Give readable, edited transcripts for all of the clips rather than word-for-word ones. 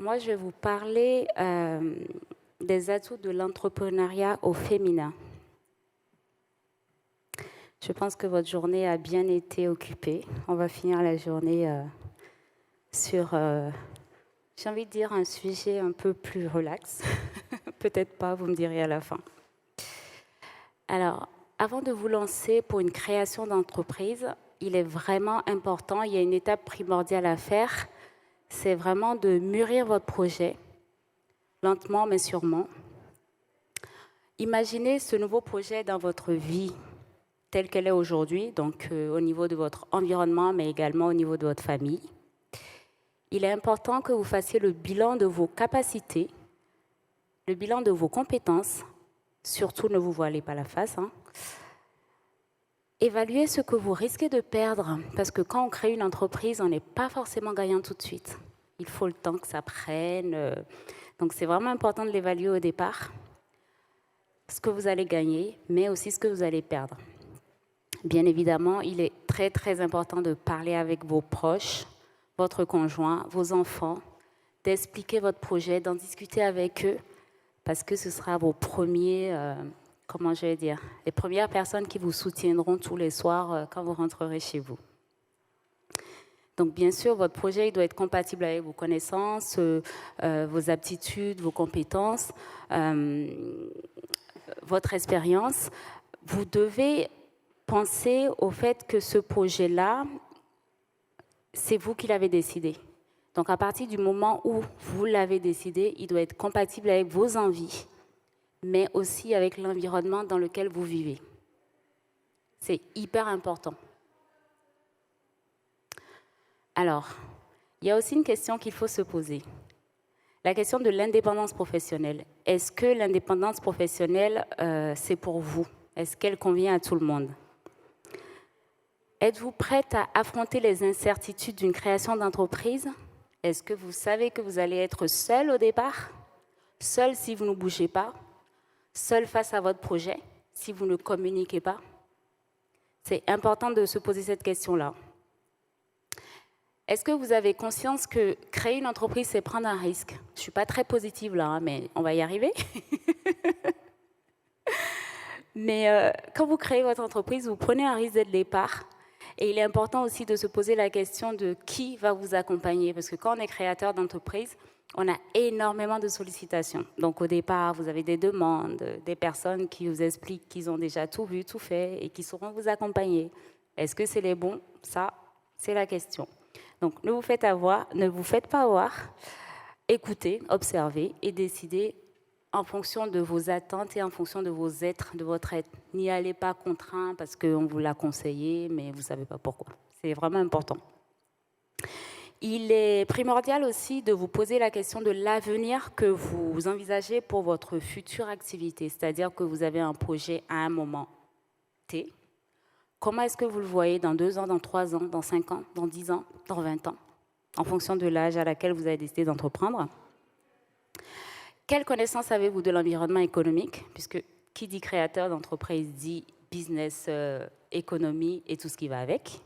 moi, je vais vous parler des atouts de l'entrepreneuriat au féminin. Je pense que votre journée a bien été occupée. On va finir la journée sur, j'ai envie de dire, un sujet un peu plus relax. Peut-être pas, vous me direz à la fin. Alors, avant de vous lancer pour une création d'entreprise, il est vraiment important, il y a une étape primordiale à faire, c'est vraiment de mûrir votre projet, lentement mais sûrement. Imaginez ce nouveau projet dans votre vie telle qu'elle est aujourd'hui, donc au niveau de votre environnement, mais également au niveau de votre famille. Il est important que vous fassiez le bilan de vos capacités, le bilan de vos compétences, surtout ne vous voilez pas la face. Évaluez ce que vous risquez de perdre, parce que quand on crée une entreprise, on n'est pas forcément gagnant tout de suite. Il faut le temps que ça prenne. Donc c'est vraiment important de l'évaluer au départ, ce que vous allez gagner, mais aussi ce que vous allez perdre. Bien évidemment, il est très très important de parler avec vos proches, votre conjoint, vos enfants, d'expliquer votre projet, d'en discuter avec eux, parce que ce sera vos premiers, les premières personnes qui vous soutiendront tous les soirs quand vous rentrerez chez vous. Donc bien sûr, votre projet il doit être compatible avec vos connaissances, vos aptitudes, vos compétences, votre expérience. Vous devez penser au fait que ce projet-là, c'est vous qui l'avez décidé. Donc à partir du moment où vous l'avez décidé, il doit être compatible avec vos envies, mais aussi avec l'environnement dans lequel vous vivez. C'est hyper important. Alors, il y a aussi une question qu'il faut se poser. La question de l'indépendance professionnelle. Est-ce que l'indépendance professionnelle, c'est pour vous? Est-ce qu'elle convient à tout le monde? Êtes-vous prête à affronter les incertitudes d'une création d'entreprise? Est-ce que vous savez que vous allez être seul au départ? Seul si vous ne bougez pas? Seul face à votre projet si vous ne communiquez pas? C'est important de se poser cette question-là. Est-ce que vous avez conscience que créer une entreprise, c'est prendre un risque? Je ne suis pas très positive là, mais on va y arriver. Mais quand vous créez votre entreprise, vous prenez un risque dès le départ. Et il est important aussi de se poser la question de qui va vous accompagner. Parce que quand on est créateur d'entreprise, on a énormément de sollicitations. Donc au départ, vous avez des demandes, des personnes qui vous expliquent qu'ils ont déjà tout vu, tout fait et qui sauront vous accompagner. Est-ce que c'est les bons? Ça, c'est la question. Donc ne vous faites pas avoir, écoutez, observez et décidez en fonction de vos attentes et en fonction de vos êtres, de votre être. N'y allez pas contraint parce qu'on vous l'a conseillé, mais vous ne savez pas pourquoi. C'est vraiment important. Il est primordial aussi de vous poser la question de l'avenir que vous envisagez pour votre future activité. C'est-à-dire que vous avez un projet à un moment T. Comment est-ce que vous le voyez dans 2 ans, dans 3 ans, dans 5 ans, dans 10 ans, dans 20 ans, en fonction de l'âge à laquelle vous avez décidé d'entreprendre? Quelle connaissance avez-vous de l'environnement économique? Puisque qui dit créateur d'entreprise dit business, économie et tout ce qui va avec.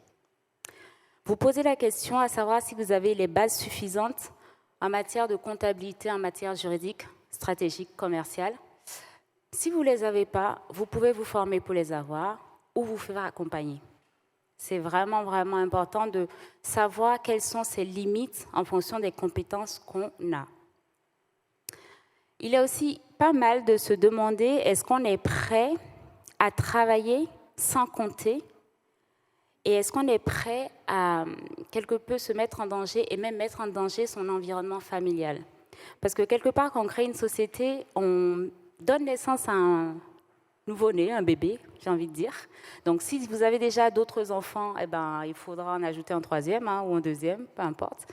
Vous posez la question à savoir si vous avez les bases suffisantes en matière de comptabilité, en matière juridique, stratégique, commerciale. Si vous ne les avez pas, vous pouvez vous former pour les avoir ou vous faire accompagner. C'est vraiment, vraiment important de savoir quelles sont ses limites en fonction des compétences qu'on a. Il est aussi pas mal de se demander, est-ce qu'on est prêt à travailler sans compter? Et est-ce qu'on est prêt à quelque peu se mettre en danger et même mettre en danger son environnement familial? Parce que quelque part, quand on crée une société, on donne naissance à un nouveau-né, un bébé, j'ai envie de dire. Donc si vous avez déjà d'autres enfants, il faudra en ajouter un 3e ou un 2e, peu importe.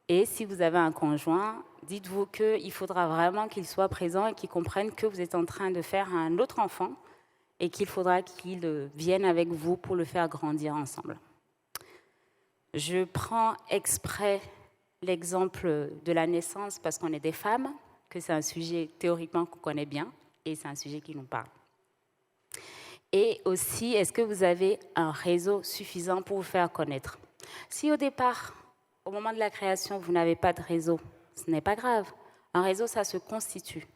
Et si vous avez un conjoint, dites-vous qu'il faudra vraiment qu'il soit présent et qu'il comprenne que vous êtes en train de faire un autre enfant et qu'il faudra qu'il vienne avec vous pour le faire grandir ensemble. Je prends exprès l'exemple de la naissance parce qu'on est des femmes, que c'est un sujet théoriquement qu'on connaît bien et c'est un sujet qui nous parle. Et aussi, est-ce que vous avez un réseau suffisant pour vous faire connaître? Si au départ, au moment de la création, vous n'avez pas de réseau, Ce n'est pas grave. Un réseau, ça se constitue.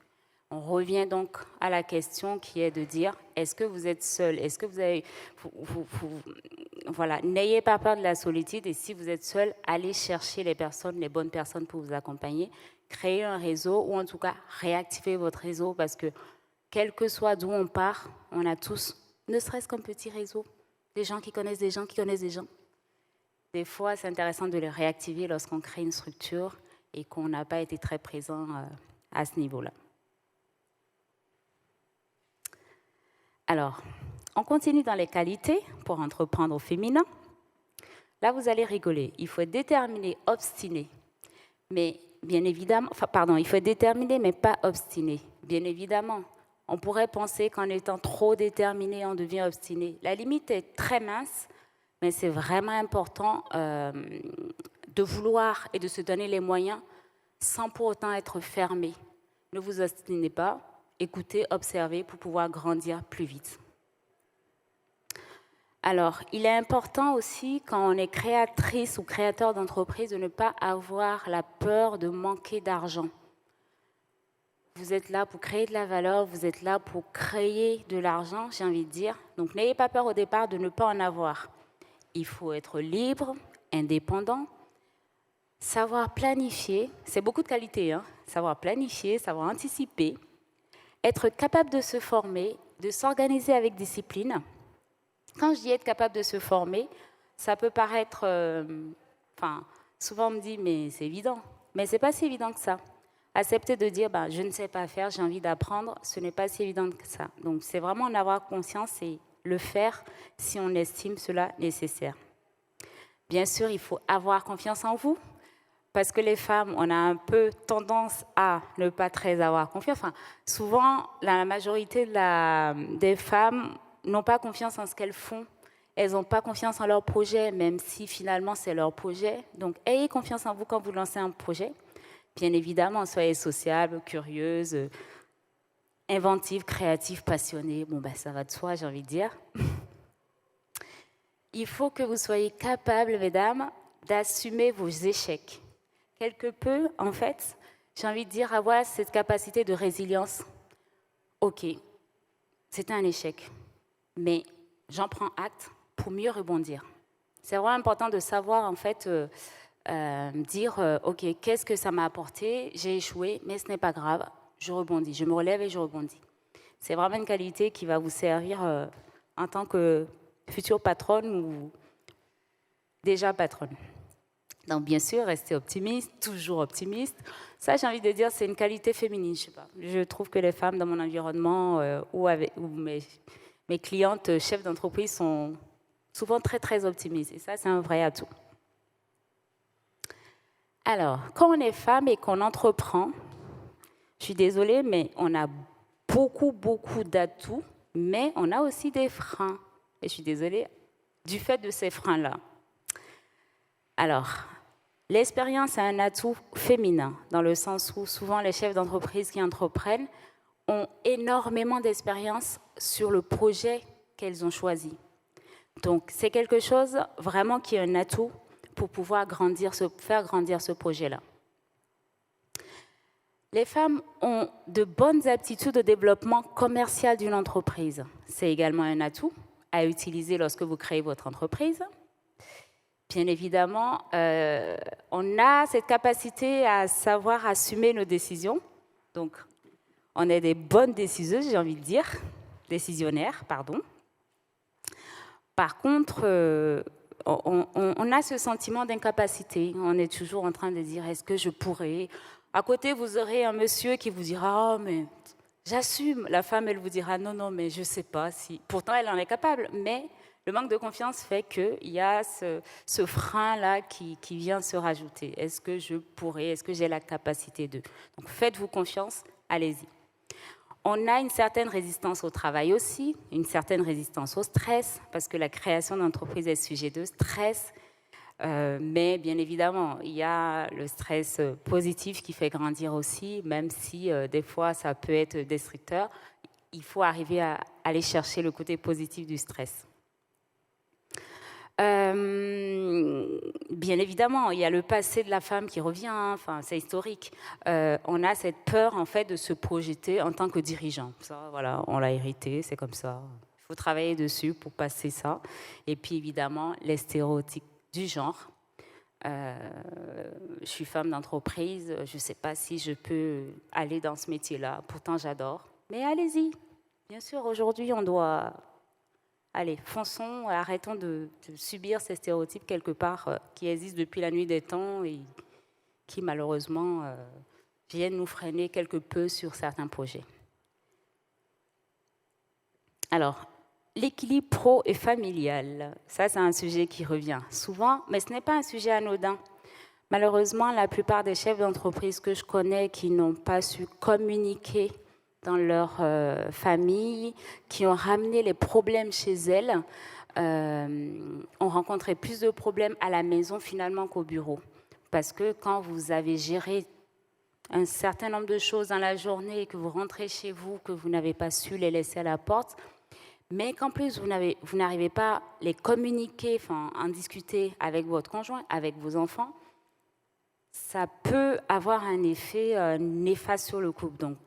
On revient donc à la question qui est de dire, est-ce que vous êtes seul? Est-ce que vous avez... voilà, n'ayez pas peur de la solitude et si vous êtes seul, allez chercher les bonnes personnes pour vous accompagner. Créez un réseau ou en tout cas, réactivez votre réseau parce que quel que soit d'où on part, on a tous, ne serait-ce qu'un petit réseau, des gens qui connaissent des gens qui connaissent des gens. Des fois, c'est intéressant de les réactiver lorsqu'on crée une structure et qu'on n'a pas été très présent à ce niveau-là. Alors, on continue dans les qualités pour entreprendre au féminin. Là, vous allez rigoler. Il faut être déterminé, obstiné. Mais bien évidemment, il faut être déterminé, mais pas obstiné. Bien évidemment, on pourrait penser qu'en étant trop déterminé, on devient obstiné. La limite est très mince, mais c'est vraiment important de vouloir et de se donner les moyens sans pour autant être fermé. Ne vous obstinez pas. Écoutez, observez pour pouvoir grandir plus vite. Alors, il est important aussi, quand on est créatrice ou créateur d'entreprise, de ne pas avoir la peur de manquer d'argent. Vous êtes là pour créer de la valeur, vous êtes là pour créer de l'argent, j'ai envie de dire. Donc, n'ayez pas peur au départ de ne pas en avoir. Il faut être libre, indépendant, savoir planifier, c'est beaucoup de qualités, hein, savoir planifier, savoir anticiper, être capable de se former, de s'organiser avec discipline. Quand je dis être capable de se former, ça peut paraître... souvent on me dit, mais c'est évident. Mais ce n'est pas si évident que ça. Accepter de dire, je ne sais pas faire, j'ai envie d'apprendre, ce n'est pas si évident que ça. Donc c'est vraiment en avoir conscience et le faire si on estime cela nécessaire. Bien sûr, il faut avoir confiance en vous. Parce que les femmes, on a un peu tendance à ne pas très avoir confiance. Souvent, la majorité des femmes n'ont pas confiance en ce qu'elles font. Elles n'ont pas confiance en leur projet, même si finalement c'est leur projet. Donc, ayez confiance en vous quand vous lancez un projet. Bien évidemment, soyez sociable, curieuse, inventive, créative, passionnée. Ça va de soi, j'ai envie de dire. Il faut que vous soyez capable, mesdames, d'assumer vos échecs. Quelque peu, en fait, j'ai envie de dire, avoir cette capacité de résilience. Ok, c'était un échec, mais j'en prends acte pour mieux rebondir. C'est vraiment important de savoir, en fait, dire, ok, qu'est-ce que ça m'a apporté? J'ai échoué, mais ce n'est pas grave, je rebondis, je me relève et je rebondis. C'est vraiment une qualité qui va vous servir en tant que future patronne ou déjà patronne. Donc, bien sûr, rester optimiste, toujours optimiste. Ça, j'ai envie de dire, c'est une qualité féminine, je sais pas. Je trouve que les femmes dans mon environnement ou mes clientes chefs d'entreprise sont souvent très, très optimistes. Et ça, c'est un vrai atout. Alors, quand on est femme et qu'on entreprend, je suis désolée, mais on a beaucoup, beaucoup d'atouts, mais on a aussi des freins. Et je suis désolée, du fait de ces freins-là. Alors, l'expérience est un atout féminin, dans le sens où souvent les chefs d'entreprise qui entreprennent ont énormément d'expérience sur le projet qu'elles ont choisi. Donc, c'est quelque chose vraiment qui est un atout pour pouvoir faire grandir ce projet-là. Les femmes ont de bonnes aptitudes au développement commercial d'une entreprise. C'est également un atout à utiliser lorsque vous créez votre entreprise. Bien évidemment, on a cette capacité à savoir assumer nos décisions. Donc, on est des bonnes déciseuses, j'ai envie de dire, décisionnaires, pardon. Par contre, on a ce sentiment d'incapacité. On est toujours en train de dire, est-ce que je pourrais? À côté, vous aurez un monsieur qui vous dira, oh, mais j'assume. La femme, elle vous dira, non, mais je ne sais pas si. Pourtant, elle en est capable, mais le manque de confiance fait qu'il y a ce frein-là qui vient se rajouter. Est-ce que je pourrais? Est-ce que j'ai la capacité de? Donc, faites-vous confiance, allez-y. On a une certaine résistance au travail aussi, une certaine résistance au stress, parce que la création d'entreprise est sujet de stress. Mais bien évidemment, il y a le stress positif qui fait grandir aussi, même si des fois ça peut être destructeur. Il faut arriver à aller chercher le côté positif du stress. Bien évidemment, il y a le passé de la femme qui revient, enfin, c'est historique. On a cette peur, en fait, de se projeter en tant que dirigeant. Ça, voilà, on l'a hérité, c'est comme ça. Il faut travailler dessus pour passer ça. Et puis, évidemment, les stéréotypes du genre. Je suis femme d'entreprise, je ne sais pas si je peux aller dans ce métier-là. Pourtant, j'adore. Mais allez-y. Bien sûr, aujourd'hui, on doit... Allez, fonçons, arrêtons de subir ces stéréotypes quelque part qui existent depuis la nuit des temps et qui, malheureusement, viennent nous freiner quelque peu sur certains projets. Alors, l'équilibre pro et familial, ça c'est un sujet qui revient souvent, mais ce n'est pas un sujet anodin. Malheureusement, la plupart des chefs d'entreprise que je connais qui n'ont pas su communiquer dans leur famille, qui ont ramené les problèmes chez elles, ont rencontré plus de problèmes à la maison finalement qu'au bureau. Parce que quand vous avez géré un certain nombre de choses dans la journée et que vous rentrez chez vous, que vous n'avez pas su les laisser à la porte, mais qu'en plus vous n'arrivez pas à les communiquer, enfin en discuter avec votre conjoint, avec vos enfants, ça peut avoir un effet néfaste sur le couple. Donc,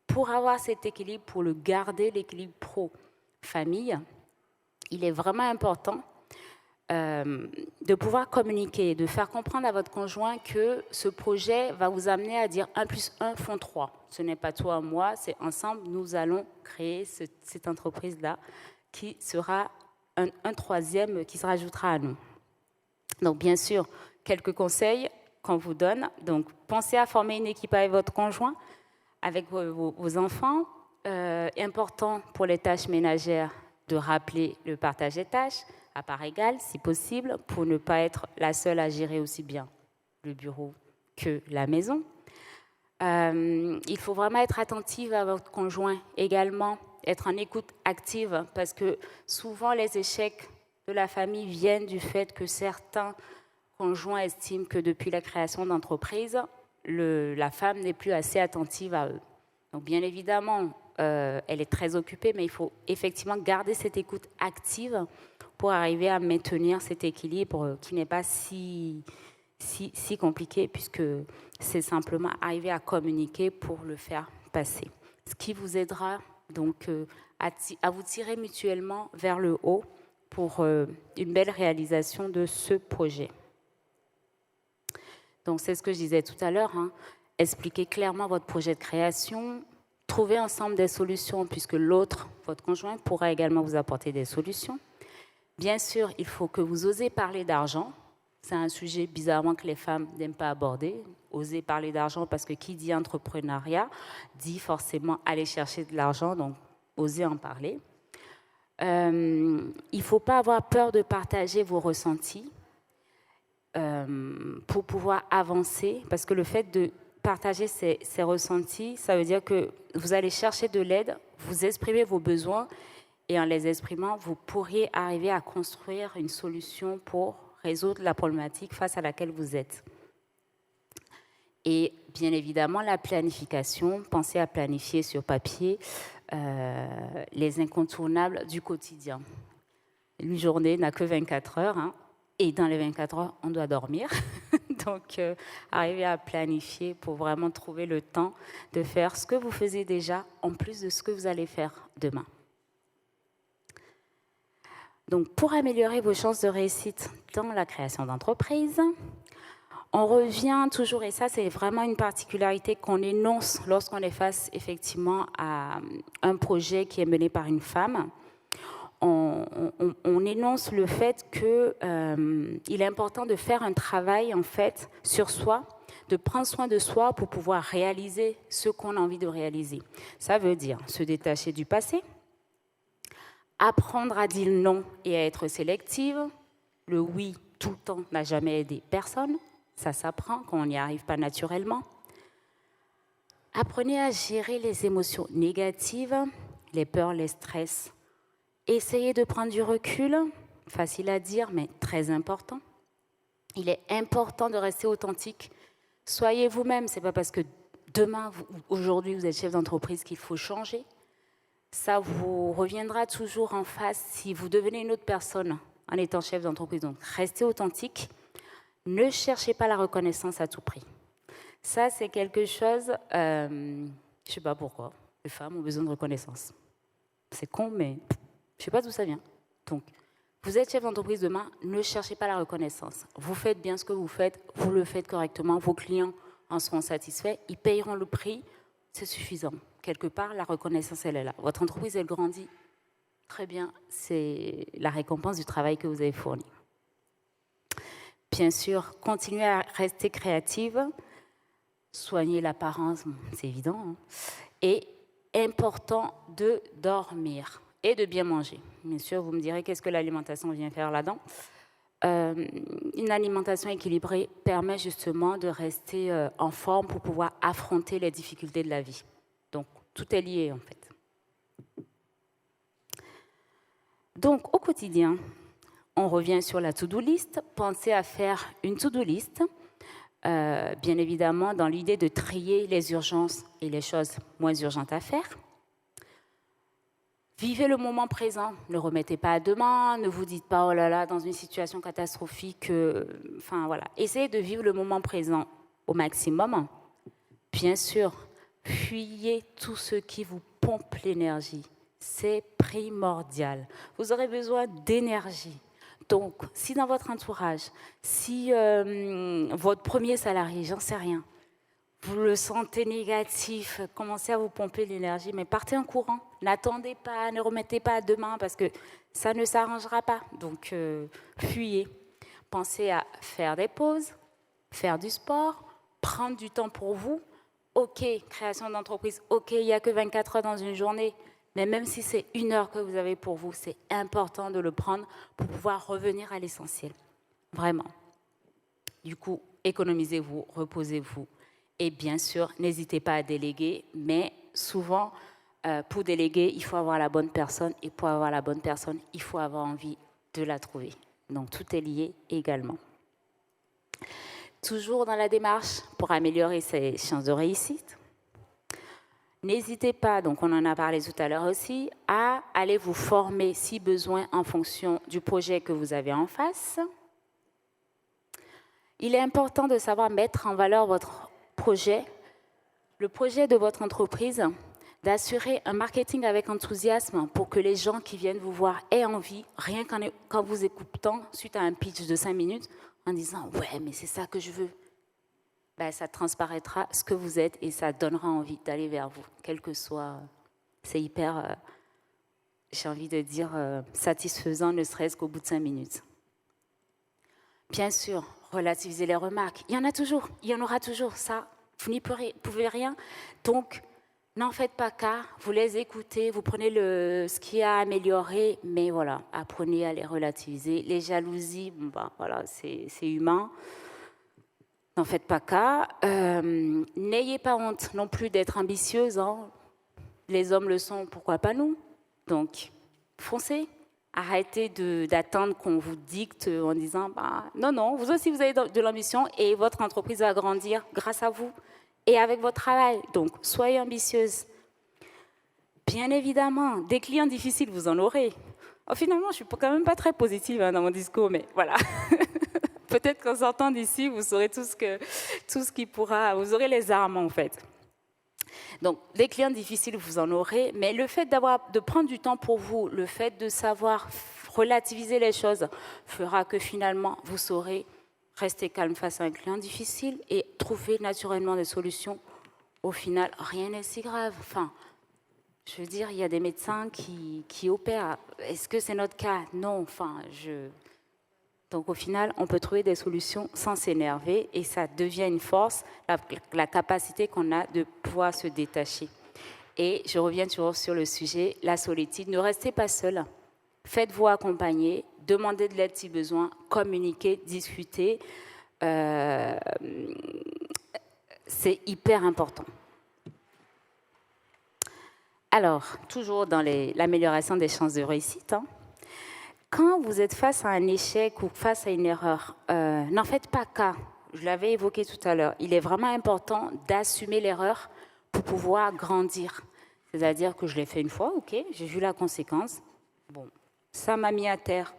pour avoir cet équilibre, pour le garder, l'équilibre pro-famille, il est vraiment important de pouvoir communiquer, de faire comprendre à votre conjoint que ce projet va vous amener à dire 1 plus 1 font 3. Ce n'est pas toi, moi, c'est ensemble, nous allons créer cette entreprise-là qui sera un troisième qui se rajoutera à nous. Donc, bien sûr, quelques conseils qu'on vous donne. Donc, pensez à former une équipe avec votre conjoint, avec vos enfants. Important pour les tâches ménagères de rappeler le partage des tâches à part égale, si possible, pour ne pas être la seule à gérer aussi bien le bureau que la maison. Il faut vraiment être attentive à votre conjoint également, être en écoute active, parce que souvent les échecs de la famille viennent du fait que certains conjoints estiment que depuis la création d'entreprise, la femme n'est plus assez attentive à eux. Donc bien évidemment, elle est très occupée, mais il faut effectivement garder cette écoute active pour arriver à maintenir cet équilibre qui n'est pas si compliqué, puisque c'est simplement arriver à communiquer pour le faire passer. Ce qui vous aidera donc à vous tirer mutuellement vers le haut pour une belle réalisation de ce projet. Donc c'est ce que je disais tout à l'heure, expliquez clairement votre projet de création, trouvez ensemble des solutions puisque l'autre, votre conjoint, pourra également vous apporter des solutions. Bien sûr, il faut que vous osez parler d'argent. C'est un sujet bizarrement que les femmes n'aiment pas aborder. Oser parler d'argent parce que qui dit entrepreneuriat dit forcément aller chercher de l'argent, donc osez en parler. Il ne faut pas avoir peur de partager vos ressentis pour pouvoir avancer, parce que le fait de partager ces ressentis, ça veut dire que vous allez chercher de l'aide, vous exprimez vos besoins, et en les exprimant, vous pourriez arriver à construire une solution pour résoudre la problématique face à laquelle vous êtes. Et bien évidemment, la planification, pensez à planifier sur papier les incontournables du quotidien. Une journée n'a que 24 heures, et dans les 24 heures, on doit dormir. Donc, arrivez à planifier pour vraiment trouver le temps de faire ce que vous faisiez déjà, en plus de ce que vous allez faire demain. Donc, pour améliorer vos chances de réussite dans la création d'entreprise, on revient toujours, et ça c'est vraiment une particularité qu'on énonce lorsqu'on est face effectivement à un projet qui est mené par une femme, on énonce le fait qu'il est important de faire un travail en fait sur soi, de prendre soin de soi pour pouvoir réaliser ce qu'on a envie de réaliser. Ça veut dire se détacher du passé, apprendre à dire non et à être sélective. Le oui tout le temps n'a jamais aidé personne. Ça s'apprend quand on n'y arrive pas naturellement. Apprenez à gérer les émotions négatives, les peurs, les stress. Essayez de prendre du recul, facile à dire, mais très important. Il est important de rester authentique. Soyez vous-même. Ce n'est pas parce que demain, aujourd'hui, vous êtes chef d'entreprise qu'il faut changer. Ça vous reviendra toujours en face si vous devenez une autre personne en étant chef d'entreprise. Donc, restez authentique. Ne cherchez pas la reconnaissance à tout prix. Ça, c'est quelque chose, je ne sais pas pourquoi, les femmes ont besoin de reconnaissance. C'est con, mais je ne sais pas d'où ça vient. Donc, vous êtes chef d'entreprise demain, ne cherchez pas la reconnaissance. Vous faites bien ce que vous le faites correctement, vos clients en seront satisfaits, ils payeront le prix, c'est suffisant. Quelque part, la reconnaissance, elle est là. Votre entreprise, elle grandit. Très bien, c'est la récompense du travail que vous avez fourni. Bien sûr, continuez à rester créative, soignez l'apparence, c'est évident, hein. Et important de dormir et de bien manger. Bien sûr, vous me direz qu'est-ce que l'alimentation vient faire là-dedans. Une alimentation équilibrée permet justement de rester en forme pour pouvoir affronter les difficultés de la vie. Donc, tout est lié en fait. Donc, au quotidien, on revient sur la to-do list. Pensez à faire une to-do list, bien évidemment, dans l'idée de trier les urgences et les choses moins urgentes à faire. Vivez le moment présent. Ne remettez pas à demain. Ne vous dites pas, oh là là, dans une situation catastrophique. Enfin, voilà. Essayez de vivre le moment présent au maximum. Bien sûr, fuyez tout ce qui vous pompe l'énergie. C'est primordial. Vous aurez besoin d'énergie. Donc, si dans votre entourage, si votre premier salarié, j'en sais rien, vous le sentez négatif, commencez à vous pomper l'énergie, mais partez en courant. N'attendez pas, ne remettez pas à demain parce que ça ne s'arrangera pas. Donc, fuyez. Pensez à faire des pauses, faire du sport, prendre du temps pour vous. OK, création d'entreprise, OK, il n'y a que 24 heures dans une journée. Mais même si c'est 1 heure que vous avez pour vous, c'est important de le prendre pour pouvoir revenir à l'essentiel. Vraiment. Du coup, économisez-vous, reposez-vous. Et bien sûr, n'hésitez pas à déléguer. Mais souvent, pour déléguer, il faut avoir la bonne personne. Et pour avoir la bonne personne, il faut avoir envie de la trouver. Donc, tout est lié également. Toujours dans la démarche pour améliorer ses chances de réussite. N'hésitez pas, donc on en a parlé tout à l'heure aussi, à aller vous former si besoin en fonction du projet que vous avez en face. Il est important de savoir mettre en valeur votre projet, le projet de votre entreprise, d'assurer un marketing avec enthousiasme pour que les gens qui viennent vous voir aient envie, rien qu'en vous écoutant suite à un pitch de 5 minutes, en disant « ouais, mais c'est ça que je veux ». Ben, ça transparaîtra ce que vous êtes et ça donnera envie d'aller vers vous, quel que soit. C'est hyper, j'ai envie de dire, satisfaisant, ne serait-ce qu'au bout de 5 minutes. Bien sûr, relativiser les remarques. Il y en a toujours, il y en aura toujours, ça, vous n'y pouvez rien. Donc, n'en faites pas cas, vous les écoutez, vous prenez ce qui a amélioré, mais voilà, apprenez à les relativiser. Les jalousies, bon, ben, voilà, c'est humain. N'en faites pas cas. N'ayez pas honte non plus d'être ambitieuse. Hein. Les hommes le sont, pourquoi pas nous? Donc, foncez. Arrêtez d'attendre qu'on vous dicte en disant bah, non, vous aussi vous avez de l'ambition et votre entreprise va grandir grâce à vous et avec votre travail. Donc, soyez ambitieuse. Bien évidemment, des clients difficiles, vous en aurez. Oh, finalement, je ne suis quand même pas très positive dans mon discours, mais voilà. Peut-être qu'en sortant d'ici, vous saurez tout ce qui pourra... Vous aurez les armes, en fait. Donc, les clients difficiles, vous en aurez, mais le fait de prendre du temps pour vous, le fait de savoir relativiser les choses, fera que finalement, vous saurez rester calme face à un client difficile et trouver naturellement des solutions. Au final, rien n'est si grave. Enfin, je veux dire, il y a des médecins qui opèrent. Est-ce que c'est notre cas? Non, enfin, Donc au final, on peut trouver des solutions sans s'énerver et ça devient une force, la capacité qu'on a de pouvoir se détacher. Et je reviens toujours sur le sujet, la solitude. Ne restez pas seul, faites-vous accompagner, demandez de l'aide si besoin, communiquez, discutez. C'est hyper important. Alors, toujours dans l'amélioration des chances de réussite, quand vous êtes face à un échec ou face à une erreur, n'en faites pas cas. Je l'avais évoqué tout à l'heure. Il est vraiment important d'assumer l'erreur pour pouvoir grandir. C'est-à-dire que je l'ai fait une fois, ok, j'ai vu la conséquence. Bon, ça m'a mis à terre.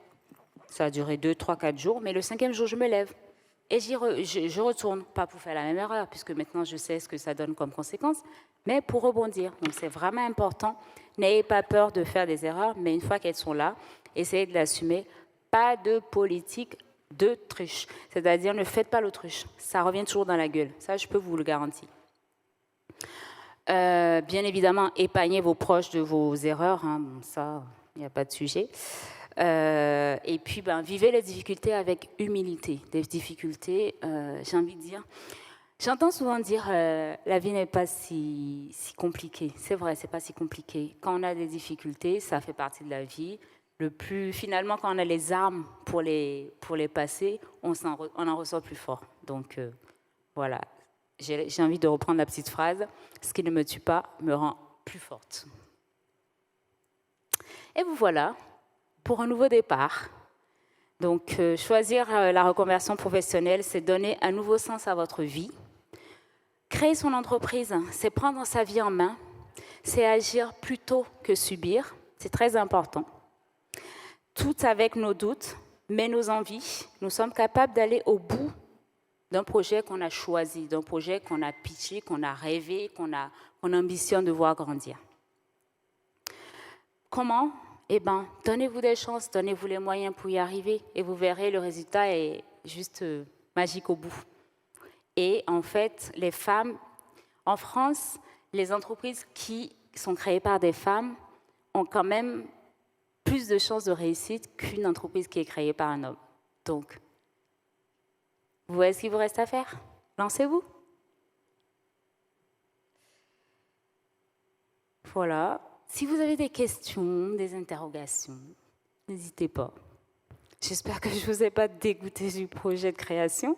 Ça a duré 2, 3, 4 jours, mais le 5e jour, je me lève et je retourne, pas pour faire la même erreur, puisque maintenant je sais ce que ça donne comme conséquence, mais pour rebondir. Donc c'est vraiment important. N'ayez pas peur de faire des erreurs, mais une fois qu'elles sont là, essayez de l'assumer. Pas de politique d'autruche, c'est-à-dire ne faites pas l'autruche. Ça revient toujours dans la gueule, ça je peux vous le garantir. Bien évidemment, épargnez vos proches de vos erreurs, hein. Bon, ça, il n'y a pas de sujet. Et puis, vivez les difficultés avec humilité. Des difficultés, j'ai envie de dire... J'entends souvent dire la vie n'est pas si compliquée. C'est vrai, c'est pas si compliqué. Quand on a des difficultés, ça fait partie de la vie. Finalement, quand on a les armes pour les passer, on en ressort plus fort. Donc, voilà. J'ai envie de reprendre la petite phrase. Ce qui ne me tue pas me rend plus forte. Et vous voilà pour un nouveau départ. Donc, choisir la reconversion professionnelle, c'est donner un nouveau sens à votre vie. Créer son entreprise, c'est prendre sa vie en main, c'est agir plutôt que subir, c'est très important. Tout avec nos doutes, mais nos envies, nous sommes capables d'aller au bout d'un projet qu'on a choisi, d'un projet qu'on a pitché, qu'on a rêvé, qu'on ambitionne de voir grandir. Comment ? Donnez-vous des chances, donnez-vous les moyens pour y arriver et vous verrez, le résultat est juste magique au bout. Et en fait, les femmes, en France, les entreprises qui sont créées par des femmes ont quand même plus de chances de réussite qu'une entreprise qui est créée par un homme. Donc, vous voyez ce qu'il vous reste à faire ? Lancez-vous. Voilà. Si vous avez des questions, des interrogations, n'hésitez pas. J'espère que je ne vous ai pas dégoûté du projet de création,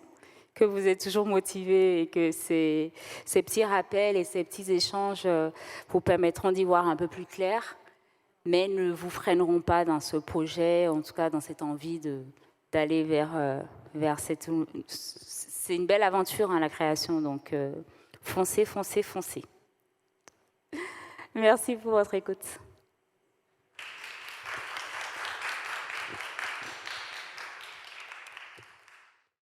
que vous êtes toujours motivés et que ces petits rappels et ces petits échanges vous permettront d'y voir un peu plus clair, mais ne vous freineront pas dans ce projet, en tout cas dans cette envie d'aller vers cette... C'est une belle aventure, hein, la création, donc foncez, foncez, foncez. Merci pour votre écoute.